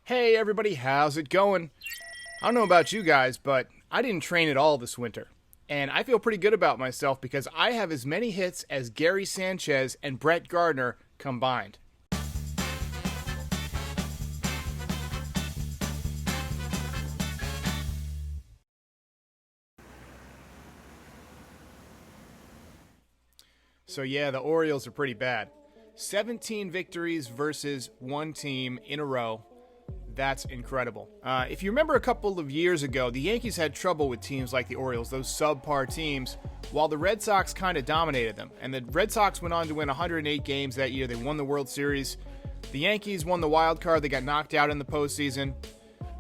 Hey everybody, how's it going? I don't know about you guys, but I didn't train at all this winter. And I feel pretty good about myself because I have as many hits as Gary Sanchez and Brett Gardner combined. So yeah, the Orioles are pretty bad. 17 victories versus one team in a row. That's incredible. If you remember a couple of years ago, the Yankees had trouble with teams like the Orioles, those subpar teams, while the Red Sox kind of dominated them. And the Red Sox went on to win 108 games that year. They won the World Series. The Yankees won the wild card. They got knocked out in the postseason.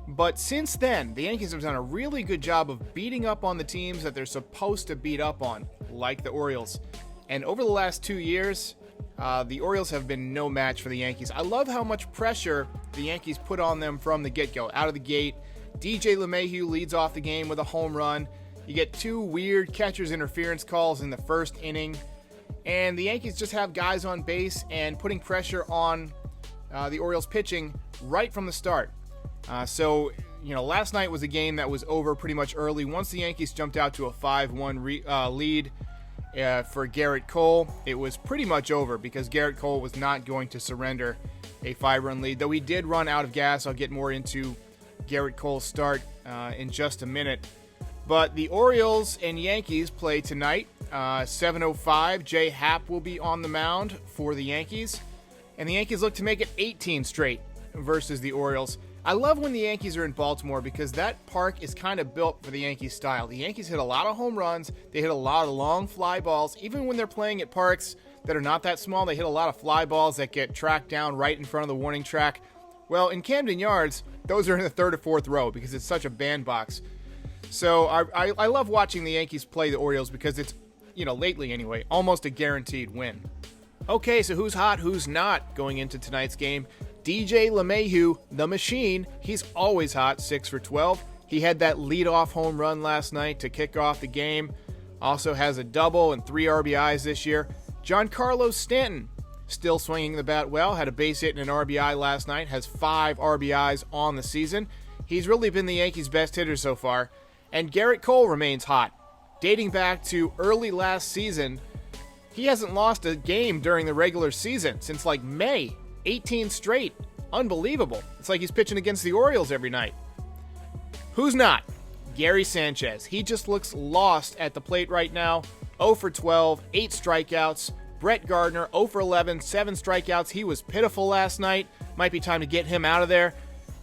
But since then, the Yankees have done a really good job of beating up on the teams that they're supposed to beat up on, like the Orioles. And over the last 2 years, the Orioles have been no match for the Yankees. I love how much pressure the Yankees put on them from the get-go. Out of the gate, DJ LeMahieu leads off the game with a home run. You get two weird catcher's interference calls in the first inning. And the Yankees just have guys on base and putting pressure on the Orioles pitching right from the start. So, last night was a game that was over pretty much early. Once the Yankees jumped out to a 5-1 lead, for Gerrit Cole, it was pretty much over because Gerrit Cole was not going to surrender a 5-run lead. Though he did run out of gas. I'll get more into Gerrit Cole's start in just a minute. But the Orioles and Yankees play tonight, 7:05. Jay Happ will be on the mound for the Yankees. And the Yankees look to make it 18 straight versus the Orioles. I love when the Yankees are in Baltimore because that park is kind of built for the Yankees style. The Yankees hit a lot of home runs. They hit a lot of long fly balls. Even when they're playing at parks that are not that small, they hit a lot of fly balls that get tracked down right in front of the warning track. Well, in Camden Yards, those are in the third or fourth row because it's such a bandbox. So I love watching the Yankees play the Orioles because it's, lately anyway, almost a guaranteed win. Okay, so who's hot, who's not going into tonight's game? DJ LeMahieu, the machine, he's always hot, 6 for 12. He had that leadoff home run last night to kick off the game. Also has a double and 3 RBIs this year. Giancarlo Stanton, still swinging the bat well, had a base hit and an RBI last night, has 5 RBIs on the season. He's really been the Yankees' best hitter so far. And Gerrit Cole remains hot. Dating back to early last season, he hasn't lost a game during the regular season since May. 18 straight. Unbelievable. It's like he's pitching against the Orioles every night. Who's not? Gary Sanchez. He just looks lost at the plate right now. 0 for 12, 8 strikeouts. Brett Gardner, 0 for 11, 7 strikeouts. He was pitiful last night. Might be time to get him out of there.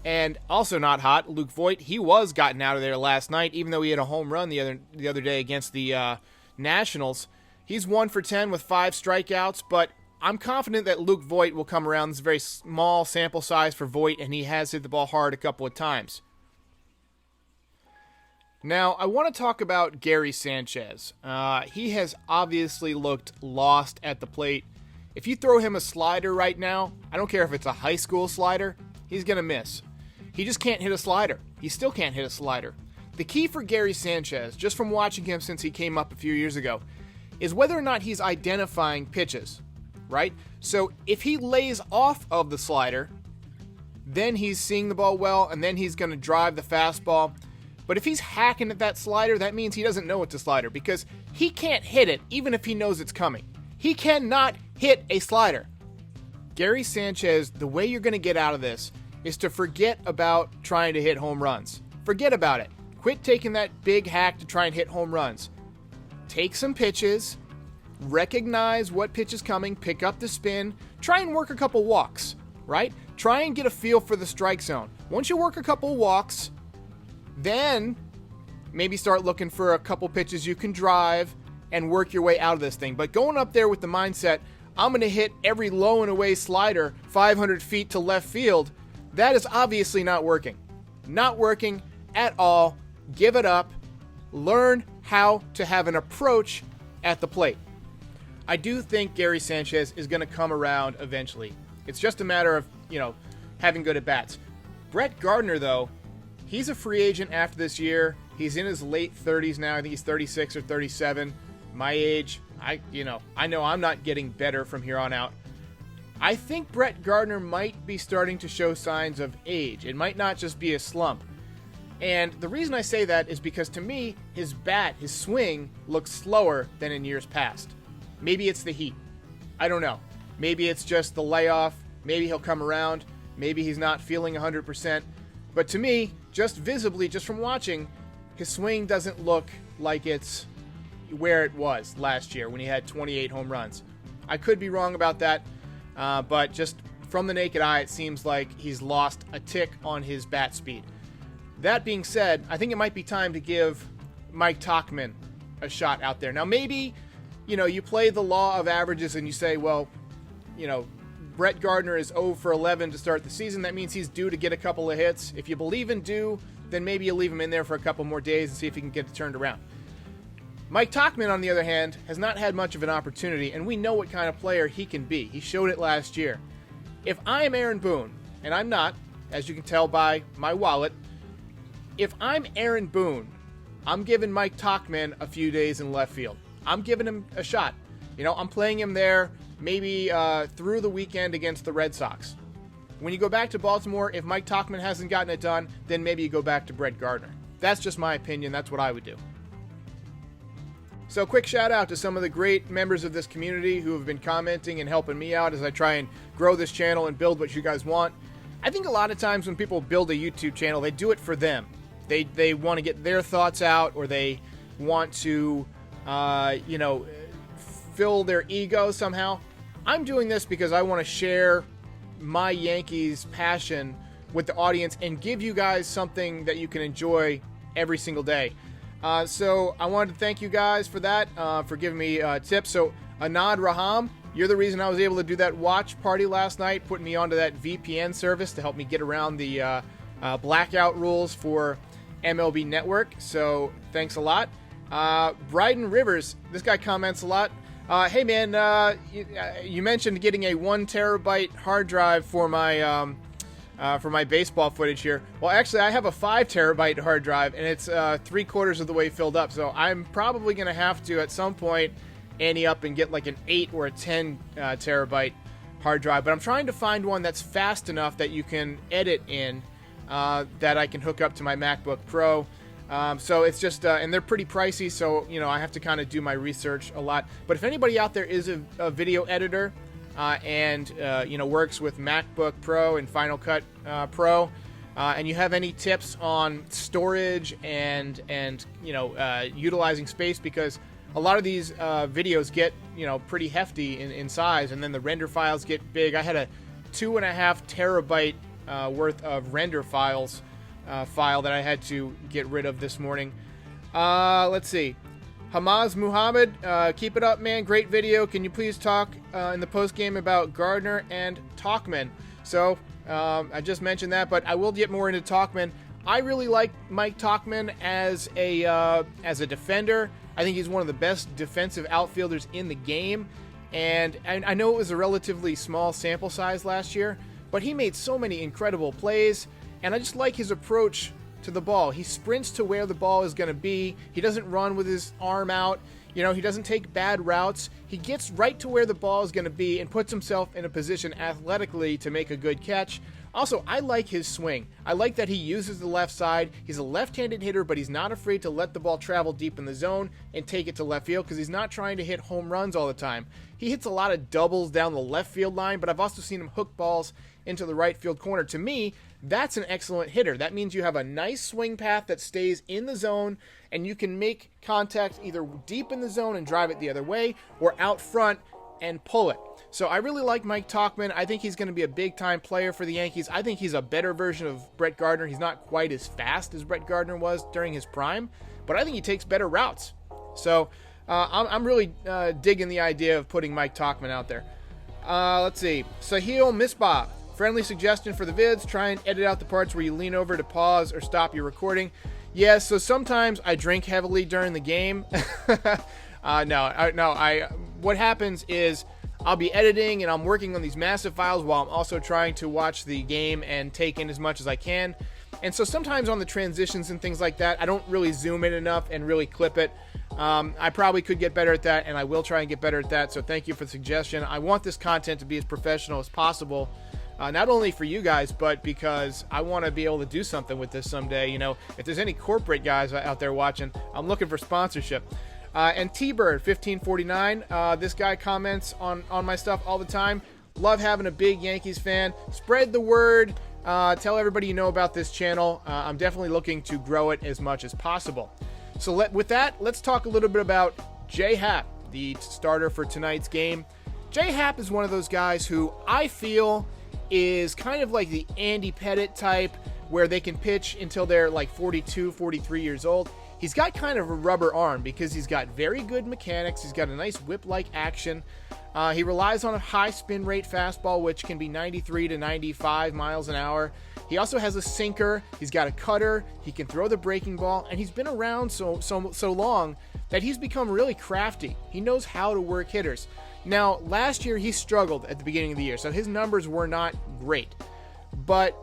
And also not hot, Luke Voit. He was gotten out of there last night, even though he had a home run the other day against the Nationals. He's 1 for 10 with 5 strikeouts, but I'm confident that Luke Voit will come around. This is a very small sample size for Voit, and he has hit the ball hard a couple of times. Now, I want to talk about Gary Sanchez. He has obviously looked lost at the plate. If you throw him a slider right now, I don't care if it's a high school slider, he's going to miss. He just can't hit a slider. He still can't hit a slider. The key for Gary Sanchez, just from watching him since he came up a few years ago, is whether or not he's identifying pitches. Right? So if he lays off of the slider, then he's seeing the ball well, and then he's going to drive the fastball. But if he's hacking at that slider, that means he doesn't know it's a slider because he can't hit it even if he knows it's coming. He cannot hit a slider. Gary Sanchez, the way you're going to get out of this is to forget about trying to hit home runs. Forget about it. Quit taking that big hack to try and hit home runs. Take some pitches. Recognize what pitch is coming, pick up the spin, try and work a couple walks, right? Try and get a feel for the strike zone. Once you work a couple walks, then maybe start looking for a couple pitches you can drive and work your way out of this thing. But going up there with the mindset, I'm going to hit every low and away slider 500 feet to left field, that is obviously not working. Not working at all. Give it up. Learn how to have an approach at the plate. I do think Gary Sanchez is going to come around eventually. It's just a matter of, having good at-bats. Brett Gardner, though, he's a free agent after this year. He's in his late 30s now. I think he's 36 or 37. My age, I know I'm not getting better from here on out. I think Brett Gardner might be starting to show signs of age. It might not just be a slump. And the reason I say that is because to me, his bat, his swing, looks slower than in years past. Maybe it's the heat. I don't know. Maybe it's just the layoff. Maybe he'll come around. Maybe he's not feeling 100%. But to me, just visibly, just from watching, his swing doesn't look like it's where it was last year when he had 28 home runs. I could be wrong about that, but just from the naked eye, it seems like he's lost a tick on his bat speed. That being said, I think it might be time to give Mike Tauchman a shot out there. Now, maybe, you play the law of averages and you say, well, Brett Gardner is 0 for 11 to start the season. That means he's due to get a couple of hits. If you believe in due, then maybe you leave him in there for a couple more days and see if he can get it turned around. Mike Tauchman, on the other hand, has not had much of an opportunity, and we know what kind of player he can be. He showed it last year. If I am Aaron Boone, and I'm not, as you can tell by my wallet, if I'm Aaron Boone, I'm giving Mike Tauchman a few days in left field. I'm giving him a shot. I'm playing him there maybe through the weekend against the Red Sox. When you go back to Baltimore, if Mike Tauchman hasn't gotten it done, then maybe you go back to Brett Gardner. That's just my opinion. That's what I would do. So quick shout out to some of the great members of this community who have been commenting and helping me out as I try and grow this channel and build what you guys want. I think a lot of times when people build a YouTube channel, they do it for them. They want to get their thoughts out, or they want to, fill their ego somehow. I'm doing this because I want to share my Yankees passion with the audience and give you guys something that you can enjoy every single day. So I wanted to thank you guys for that, for giving me tips. So Anad Raham, you're the reason I was able to do that watch party last night, putting me onto that VPN service to help me get around the blackout rules for MLB Network. So thanks a lot. Bryden Rivers, this guy comments a lot. Hey man, you mentioned getting a 1 terabyte hard drive for my baseball footage here. Well, actually, I have a 5 terabyte hard drive, and it's 3/4 of the way filled up. So I'm probably going to have to, at some point, ante up and get like an 8 or a 10 terabyte hard drive. But I'm trying to find one that's fast enough that you can edit in, that I can hook up to my MacBook Pro. So it's just, and they're pretty pricey, so, I have to kind of do my research a lot. But if anybody out there is a video editor, and works with MacBook Pro and Final Cut Pro, and you have any tips on storage and utilizing space, because a lot of these videos get pretty hefty in size, and then the render files get big. I had a 2.5 terabyte worth of render files file that I had to get rid of this morning. Let's see. Hamaz Muhammad, keep it up, man. Great video. Can you please talk in the post game about Gardner and Tauchman? So I just mentioned that, but I will get more into Tauchman. I really like Mike Tauchman as a defender. I think he's one of the best defensive outfielders in the game. And I know it was a relatively small sample size last year, but he made so many incredible plays. And I just like his approach to the ball. He sprints to where the ball is going to be. He doesn't run with his arm out. He doesn't take bad routes. He gets right to where the ball is going to be and puts himself in a position athletically to make a good catch. Also, I like his swing. I like that he uses the left side. He's a left-handed hitter, but he's not afraid to let the ball travel deep in the zone and take it to left field, because he's not trying to hit home runs all the time. He hits a lot of doubles down the left field line, but I've also seen him hook balls into the right field corner. To me, that's an excellent hitter. That means you have a nice swing path that stays in the zone, and you can make contact either deep in the zone and drive it the other way, or out front and pull it. So I really like Mike Tauchman. I think he's going to be a big-time player for the Yankees. I think he's a better version of Brett Gardner. He's not quite as fast as Brett Gardner was during his prime, but I think he takes better routes. So I'm really digging the idea of putting Mike Tauchman out there. Let's see. Sahil Misbah. Friendly suggestion for the vids: try and edit out the parts where you lean over to pause or stop your recording. Yeah, so sometimes I drink heavily during the game. What happens is I'll be editing and I'm working on these massive files while I'm also trying to watch the game and take in as much as I can. And so sometimes on the transitions and things like that, I don't really zoom in enough and really clip it. I probably could get better at that, and I will try and get better at that, so thank you for the suggestion. I want this content to be as professional as possible, not only for you guys, but because I want to be able to do something with this someday. You know, if there's any corporate guys out there watching, I'm looking for sponsorship. And T-Bird 1549, this guy comments on my stuff all the time. Love having a big Yankees fan. Spread the word. Tell everybody you know about this channel. I'm definitely looking to grow it as much as possible. So with that, let's talk a little bit about J-Happ, the starter for tonight's game. J-Happ is one of those guys who I feel is kind of like the Andy Pettitte type, where they can pitch until they're like 42, 43 years old. He's got kind of a rubber arm because he's got very good mechanics. He's got a nice whip-like action. He relies on a high spin rate fastball, which can be 93 to 95 miles an hour. He also has a sinker. He's got a cutter. He can throw the breaking ball, and he's been around so long that he's become really crafty. He knows how to work hitters. Now, last year he struggled at the beginning of the year, so his numbers were not great. But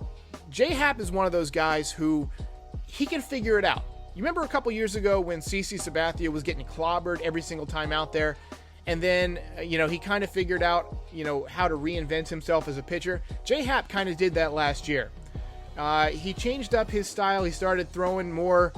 J-Happ is one of those guys who he can figure it out. You remember a couple years ago when CC Sabathia was getting clobbered every single time out there? And then, he kind of figured out, how to reinvent himself as a pitcher. J-Happ kind of did that last year. He changed up his style. He started throwing more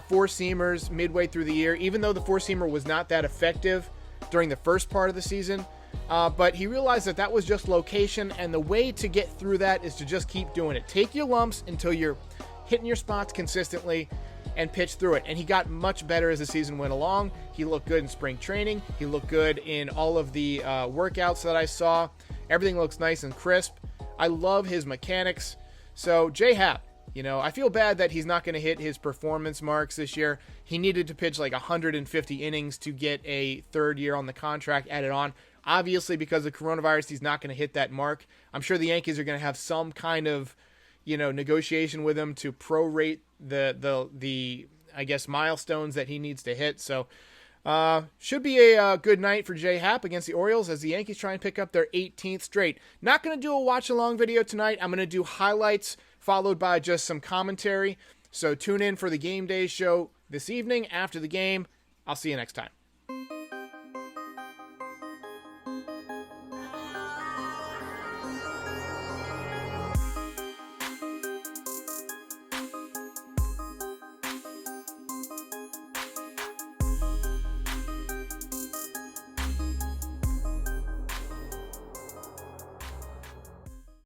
four-seamers midway through the year, even though the four-seamer was not that effective during the first part of the season. But he realized that was just location, and the way to get through that is to just keep doing it. Take your lumps until you're hitting your spots consistently and pitch through it. And he got much better as the season went along. He looked good in spring training. He looked good in all of the workouts that I saw. Everything looks nice and crisp. I love his mechanics. So J-Happ, I feel bad that he's not going to hit his performance marks this year. He needed to pitch like 150 innings to get a third year on the contract added on. Obviously, because of coronavirus, he's not going to hit that mark. I'm sure the Yankees are going to have some kind of, negotiation with him to prorate the I guess milestones that he needs to hit. So should be a good night for J-Happ against the Orioles as the Yankees try and pick up their 18th straight. Not going to do a watch along video tonight. I'm going to do highlights followed by just some commentary. So tune in for the game day show this evening after the game. I'll see you next time.